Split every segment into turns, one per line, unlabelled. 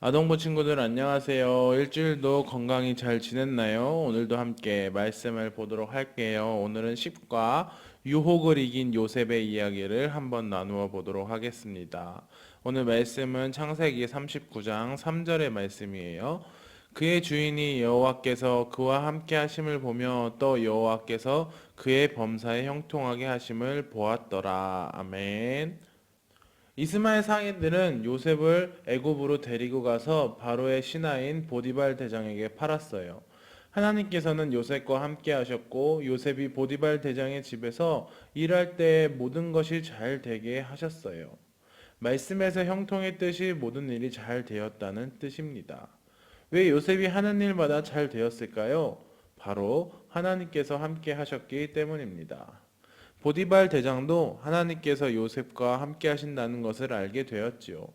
아동부 친구들 안녕하세요. 일주일도 건강히 잘 지냈나요? 오늘도 함께 말씀을 보도록 할게요. 오늘은 십과 유혹을 이긴 요셉의 이야기를 한번 나누어 보도록 하겠습니다. 오늘 말씀은 창세기 39장 3절의 말씀이에요. 그의 주인이 여호와께서 그와 함께 하심을 보며 또 여호와께서 그의 범사에 형통하게 하심을 보았더라. 아멘. 이스마엘 상인들은 요셉을 애굽으로 데리고 가서 바로의 신하인 보디발 대장에게 팔았어요. 하나님께서는 요셉과 함께 하셨고 요셉이 보디발 대장의 집에서 일할 때 모든 것이 잘 되게 하셨어요. 말씀에서 형통의 뜻이 모든 일이 잘 되었다는 뜻입니다. 왜 요셉이 하는 일마다 잘 되었을까요? 바로 하나님께서 함께 하셨기 때문입니다. 보디발 대장도 하나님께서 요셉과 함께 하신다는 것을 알게 되었지요.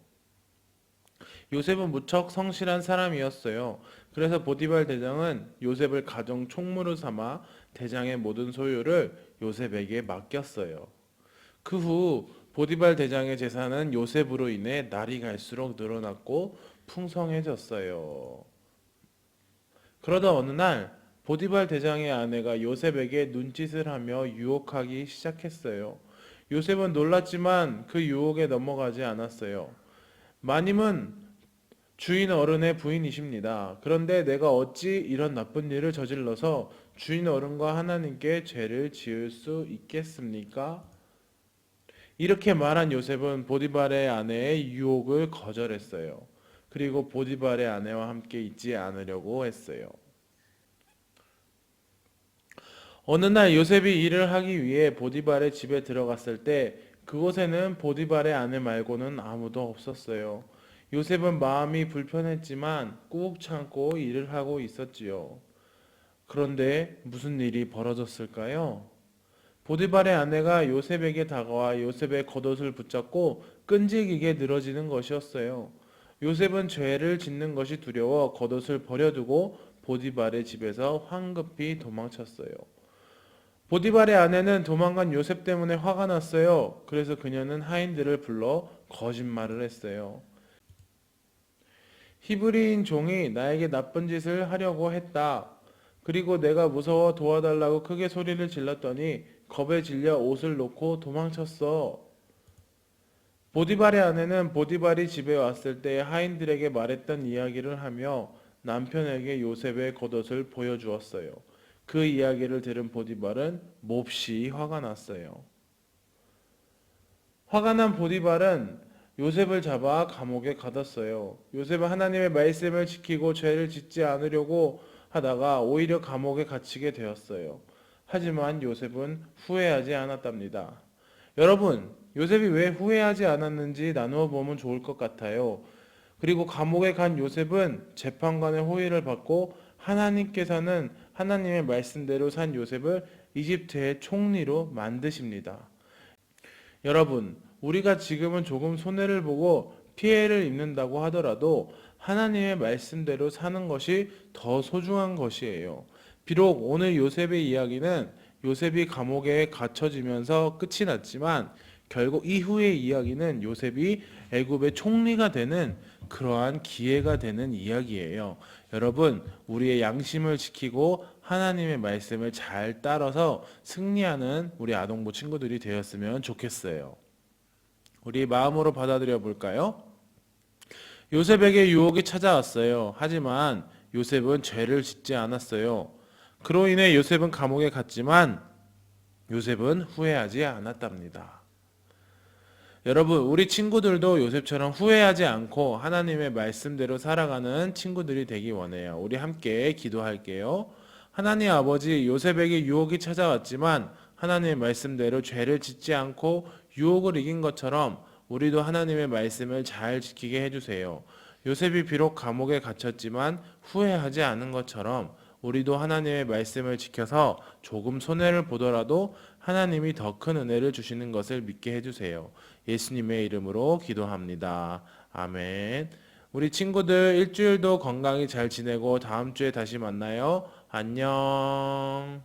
요셉은 무척 성실한 사람이었어요. 그래서 보디발 대장은 요셉을 가정 총무로 삼아 대장의 모든 소유를 요셉에게 맡겼어요. 그 후 보디발 대장의 재산은 요셉으로 인해 날이 갈수록 늘어났고 풍성해졌어요. 그러다 어느 날 보디발 대장의 아내가 요셉에게 눈짓을 하며 유혹하기 시작했어요. 요셉은 놀랐지만 그 유혹에 넘어가지 않았어요. 마님은 주인 어른의 부인이십니다. 그런데 내가 어찌 이런 나쁜 일을 저질러서 주인 어른과 하나님께 죄를 지을 수 있겠습니까? 이렇게 말한 요셉은 보디발의 아내의 유혹을 거절했어요. 그리고 보디발의 아내와 함께 있지 않으려고 했어요. 어느 날 요셉이 일을 하기 위해 보디발의 집에 들어갔을 때 그곳에는 보디발의 아내 말고는 아무도 없었어요. 요셉은 마음이 불편했지만 꾹 참고 일을 하고 있었지요. 그런데 무슨 일이 벌어졌을까요? 보디발의 아내가 요셉에게 다가와 요셉의 겉옷을 붙잡고 끈질기게 늘어지는 것이었어요. 요셉은 죄를 짓는 것이 두려워 겉옷을 버려두고 보디발의 집에서 황급히 도망쳤어요. 보디발의 아내는 도망간 요셉 때문에 화가 났어요. 그래서 그녀는 하인들을 불러 거짓말을 했어요. 히브리인 종이 나에게 나쁜 짓을 하려고 했다. 그리고 내가 무서워 도와달라고 크게 소리를 질렀더니 겁에 질려 옷을 놓고 도망쳤어. 보디발의 아내는 보디발이 집에 왔을 때 하인들에게 말했던 이야기를 하며 남편에게 요셉의 겉옷을 보여주었어요. 그 이야기를 들은 보디발은 몹시 화가 났어요. 화가 난 보디발은 요셉을 잡아 감옥에 가뒀어요. 요셉은 하나님의 말씀을 지키고 죄를 짓지 않으려고 하다가 오히려 감옥에 갇히게 되었어요. 하지만 요셉은 후회하지 않았답니다. 여러분, 요셉이 왜 후회하지 않았는지 나누어 보면 좋을 것 같아요. 그리고 감옥에 간 요셉은 재판관의 호의를 받고 하나님께서는 하나님의 말씀대로 산 요셉을 이집트의 총리로 만드십니다. 여러분, 우리가 지금은 조금 손해를 보고 피해를 입는다고 하더라도 하나님의 말씀대로 사는 것이 더 소중한 것이에요. 비록 오늘 요셉의 이야기는 요셉이 감옥에 갇혀지면서 끝이 났지만 결국 이후의 이야기는 요셉이 애굽의 총리가 되는 그러한 기회가 되는 이야기예요. 여러분, 우리의 양심을 지키고 하나님의 말씀을 잘 따라서 승리하는 우리 아동부 친구들이 되었으면 좋겠어요. 우리 마음으로 받아들여 볼까요? 요셉에게 유혹이 찾아왔어요. 하지만 요셉은 죄를 짓지 않았어요. 그로 인해 요셉은 감옥에 갔지만 요셉은 후회하지 않았답니다. 여러분, 우리 친구들도 요셉처럼 후회하지 않고 하나님의 말씀대로 살아가는 친구들이 되기 원해요. 우리 함께 기도할게요. 하나님 아버지, 요셉에게 유혹이 찾아왔지만 하나님의 말씀대로 죄를 짓지 않고 유혹을 이긴 것처럼 우리도 하나님의 말씀을 잘 지키게 해주세요. 요셉이 비록 감옥에 갇혔지만 후회하지 않은 것처럼 우리도 하나님의 말씀을 지켜서 조금 손해를 보더라도 하나님이 더 큰 은혜를 주시는 것을 믿게 해주세요. 예수님의 이름으로 기도합니다. 아멘. 우리 친구들 일주일도 건강히 잘 지내고 다음 주에 다시 만나요. 안녕.